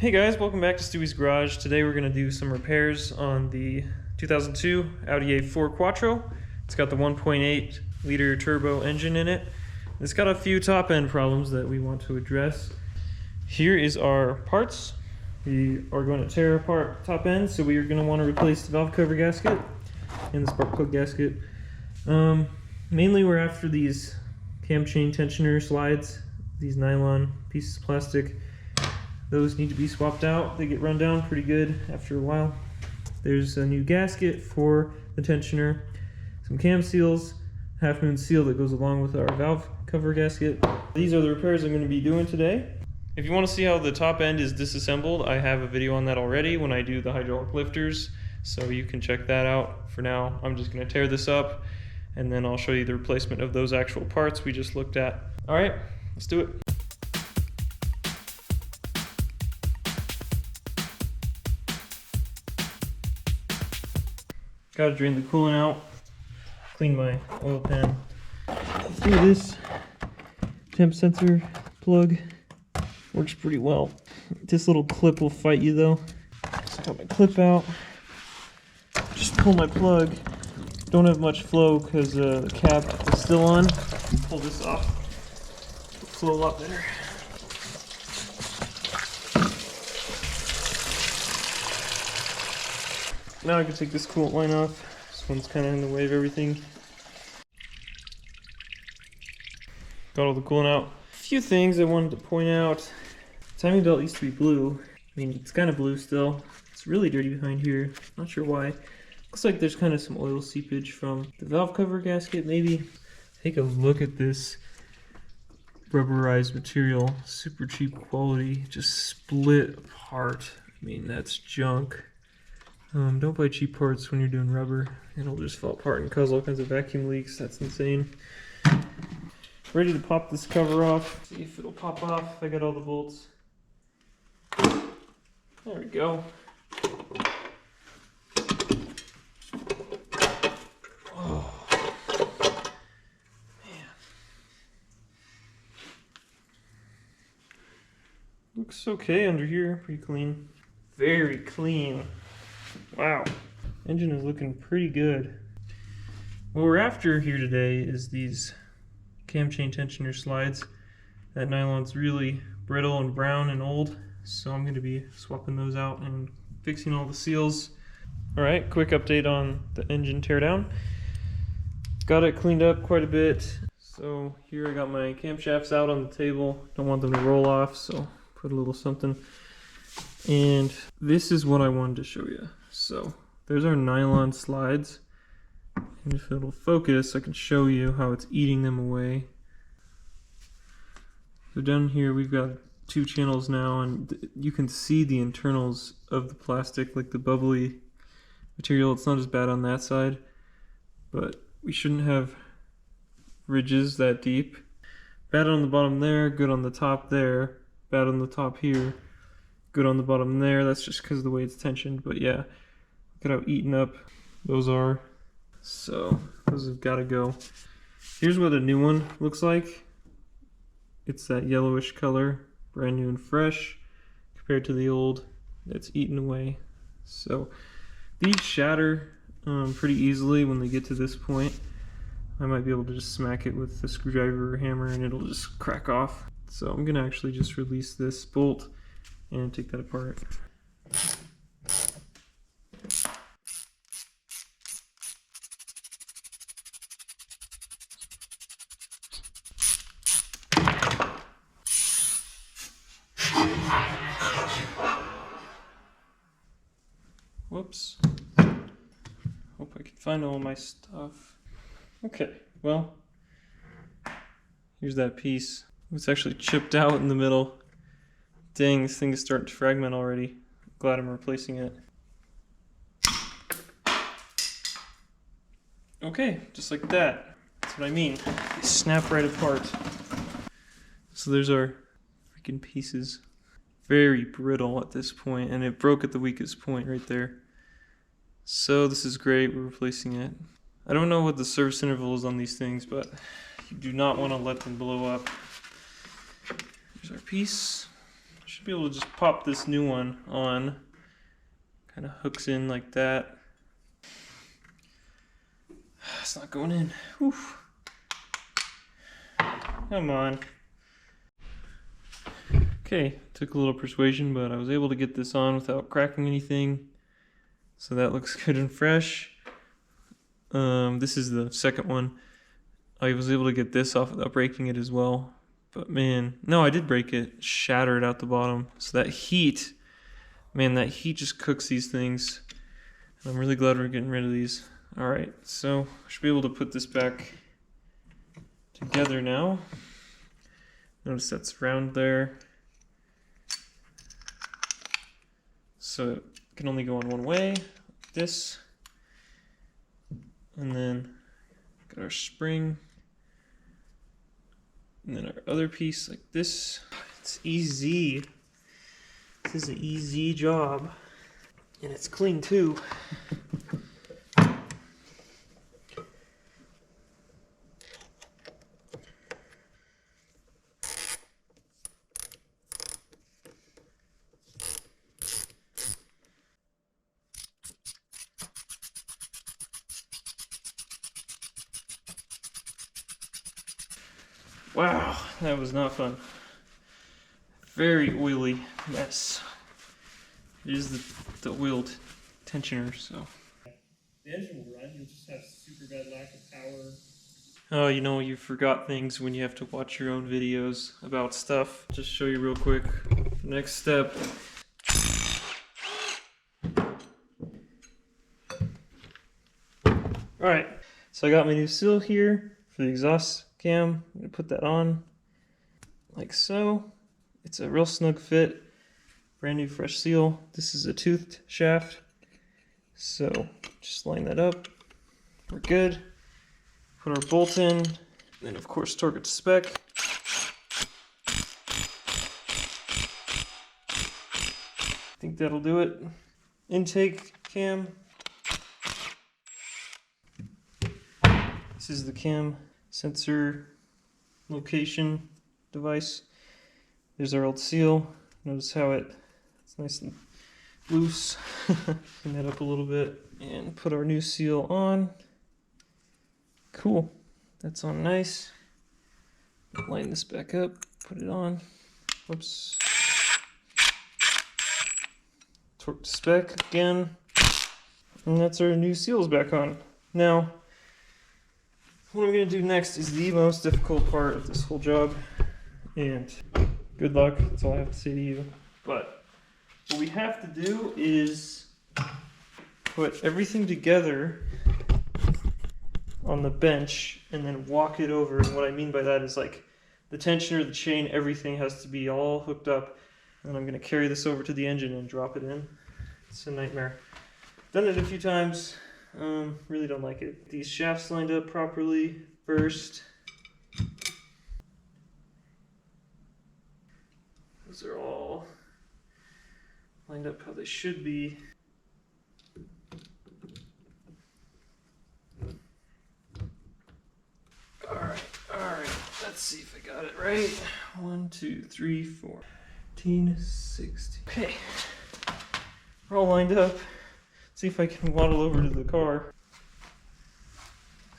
Hey guys, welcome back to Stewie's Garage. Today we're going to do some repairs on the 2002 Audi A4 Quattro. It's got the 1.8 liter turbo engine in it. It's got a few top end problems that we want to address. Here is our parts. We are going to tear apart top end, so we are going to want to replace the valve cover gasket and the spark plug gasket. Mainly we're after these cam chain tensioner slides, these nylon pieces of plastic. Those need to be swapped out. They get run down pretty good after a while. There's a new gasket for the tensioner, some cam seals, half moon seal that goes along with our valve cover gasket. These are the repairs I'm going to be doing today. If you want to see how the top end is disassembled, I have a video on that already when I do the hydraulic lifters, so you can check that out. For now, I'm just going to tear this up and then I'll show you the replacement of those actual parts we just looked at. Alright, let's do it. Gotta drain the coolant out, clean my oil pan through this temp sensor plug. Works pretty well. This little clip will fight you though. So I got my clip out, just pull my plug. Don't have much flow because the cap is still on. Pull this off, it'll flow a lot better. Now I can take this coolant line off. This one's kind of in the way of everything. Got all the coolant out. A few things I wanted to point out. The timing belt used to be blue. I mean, it's kind of blue still. It's really dirty behind here. Not sure why. Looks like there's kind of some oil seepage from the valve cover gasket, maybe. Take a look at this rubberized material. Super cheap quality. Just split apart. I mean, that's junk. Don't buy cheap parts when you're doing rubber. It'll just fall apart and cause all kinds of vacuum leaks. That's insane. Ready to pop this cover off. See if it'll pop off. I got all the bolts. There we go. Oh, man. Looks okay under here. Pretty clean. Very clean. Wow, engine is looking pretty good. What we're after here today is these cam chain tensioner slides. That nylon's really brittle and brown and old, so I'm going to be swapping those out and fixing all the seals. Alright, quick update on the engine teardown. Got it cleaned up quite a bit. So here I got my camshafts out on the table. Don't want them to roll off, so put a little something. And this is what I wanted to show you. So there's our nylon slides, and if it'll focus I can show you how it's eating them away. So down here we've got 2 channels now, and you can see the internals of the plastic, like the bubbly material. It's not as bad on that side, but we shouldn't have ridges that deep. Bad on the bottom there, good on the top there, bad on the top here, good on the bottom there. That's just because of the way it's tensioned, but yeah, look at how eaten up those are. So those have got to go. Here's what a new one looks like. It's that yellowish color, brand new and fresh, compared to the old that's eaten away. So these shatter pretty easily when they get to this point. I might be able to just smack it with a screwdriver or hammer and it'll just crack off. So I'm gonna actually just release this bolt and take that apart. Whoops. Hope I can find all my stuff. Okay, well, here's that piece. It's actually chipped out in the middle. Dang, this thing is starting to fragment already. Glad I'm replacing it. Okay, just like that. That's what I mean. They snap right apart. So there's our freaking pieces. Very brittle at this point, and it broke at the weakest point right there. So this is great, we're replacing it. I don't know what the service interval is on these things, but you do not want to let them blow up. Here's our piece. Should should be able to just pop this new one on. Kind of hooks in like that. It's not going in. Whew. Come on. Okay, took a little persuasion, but I was able to get this on without cracking anything. So that looks good and fresh. This is the second one. I was able to get this off without breaking it as well. But man, no, I did break it. Shattered out the bottom. So that heat, man, that heat just cooks these things. And I'm really glad we're getting rid of these. Alright, so I should be able to put this back together now. Notice that's round there. So it can only go on one way, like this. And then got our spring. And then our other piece like this. It's easy. This is an easy job. And it's clean too. Wow, that was not fun. Very oily mess. It is the oil tensioner, so. The engine will run, you'll just have super bad lack of power. Oh, you know, you forgot things when you have to watch your own videos about stuff. Just show you real quick. Next step. Alright, so I got my new seal here for the exhaust cam. I'm going to put that on like so. It's a real snug fit. Brand new fresh seal. This is a toothed shaft. So just line that up. We're good. Put our bolt in. And then of course torque it to spec. I think that'll do it. Intake cam. This is the cam sensor location device. There's our old seal. Notice how it's nice and loose. Clean that up a little bit and put our new seal on. Cool. That's on nice. Line this back up, put it on. Whoops. Torque to spec again. And that's our new seals back on. Now, what I'm going to do next is the most difficult part of this whole job, and good luck, that's all I have to say to you. But what we have to do is put everything together on the bench and then walk it over. And what I mean by that is like the tensioner, the chain, everything has to be all hooked up. And I'm going to carry this over to the engine and drop it in. It's a nightmare. Done it a few times. Really don't like it. These shafts lined up properly first. Those are all lined up how they should be. Alright, let's see if I got it right. 1, 2, 3, 4, 15, 16. Okay, we're all lined up. See if I can waddle over to the car.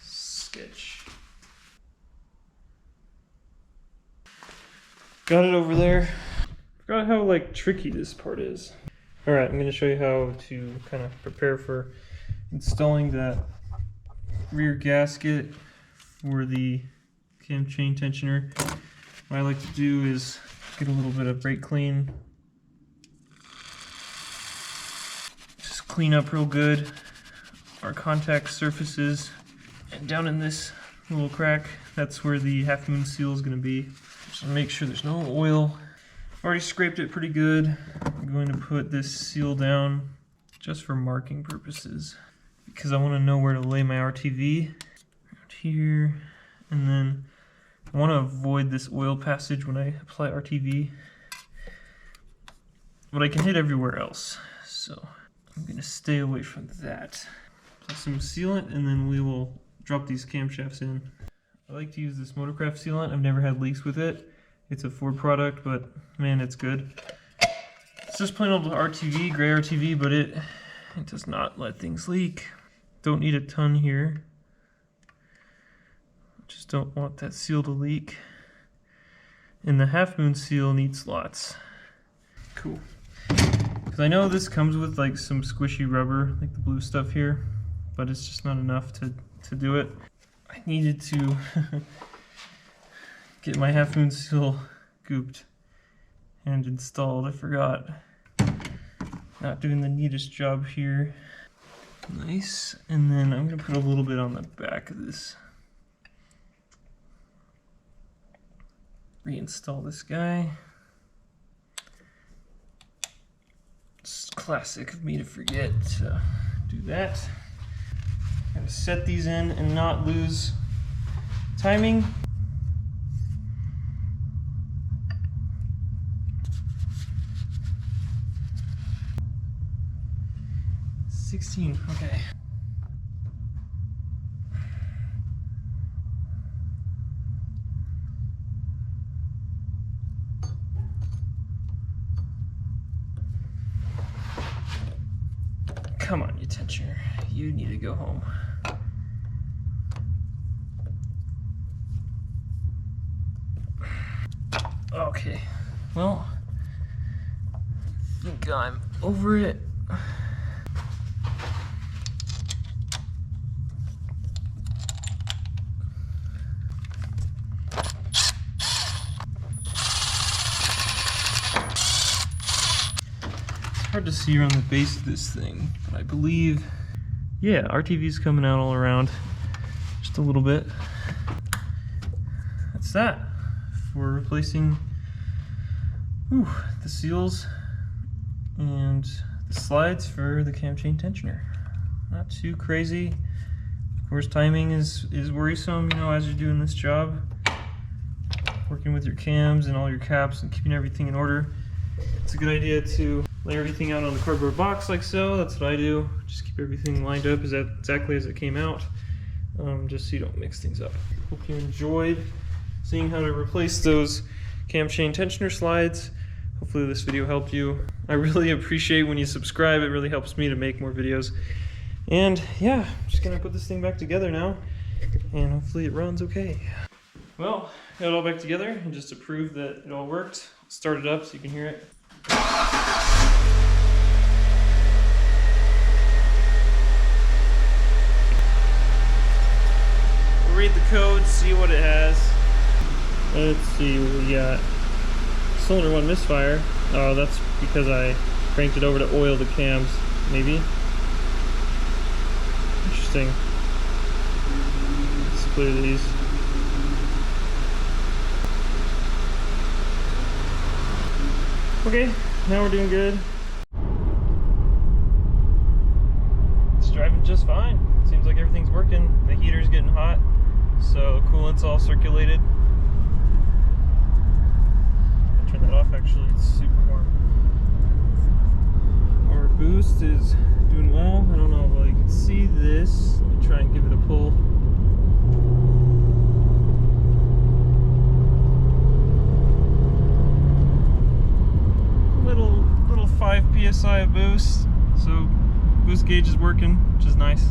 Sketch. Got it over there. Forgot how like tricky this part is. Alright, I'm going to show you how to kind of prepare for installing that rear gasket for the cam chain tensioner. What I like to do is get a little bit of brake clean. Clean up real good our contact surfaces, and down in this little crack, that's where the half moon seal is going to be. So make sure there's no oil. I've already scraped it pretty good. I'm going to put this seal down just for marking purposes because I want to know where to lay my RTV. Around here, and then I want to avoid this oil passage when I apply RTV, but I can hit everywhere else, so I'm going to stay away from that. Apply some sealant and then we will drop these camshafts in. I like to use this Motorcraft sealant. I've never had leaks with it. It's a Ford product, but man, it's good. It's just plain old RTV, gray RTV, but it does not let things leak. Don't need a ton here. Just don't want that seal to leak. And the half moon seal needs slots. Cool. Because I know this comes with like some squishy rubber, like the blue stuff here, but it's just not enough to do it. I needed to get my half moon seal gooped and installed. I forgot. Not doing the neatest job here. Nice. And then I'm gonna put a little bit on the back of this. Reinstall this guy. It's classic of me to forget to do that. Gotta set these in and not lose timing. Okay. Come on, you tensioner. You need to go home. Okay. Well, I think I'm over it. Hard to see around the base of this thing, but I believe, yeah, RTV's coming out all around, just a little bit. That's that for replacing the seals and the slides for the cam chain tensioner. Not too crazy. Of course, timing is worrisome, you know, as you're doing this job, working with your cams and all your caps and keeping everything in order. It's a good idea to lay everything out on the cardboard box like so. That's what I do. Just keep everything lined up exactly as it came out, just so you don't mix things up. Hope you enjoyed seeing how to replace those cam chain tensioner slides. Hopefully this video helped you. I really appreciate when you subscribe. It really helps me to make more videos. And yeah, I'm just gonna put this thing back together now, and hopefully it runs okay. Well, got it all back together, and just to prove that it all worked, start it up so you can hear it. We'll read the code, see what it has. Let's see what we got. Cylinder 1 misfire. Oh, that's because I cranked it over to oil the cams, maybe. Interesting. Let's clear these. Okay, now we're doing good. It's driving just fine. Seems like everything's working. The heater's getting hot, so coolant's all circulated. I'll turn that off actually, it's super warm. Our boost is doing well. I don't know if you can see this. Let me try and give it a pull. Little 5 psi of boost, so boost gauge is working, which is nice.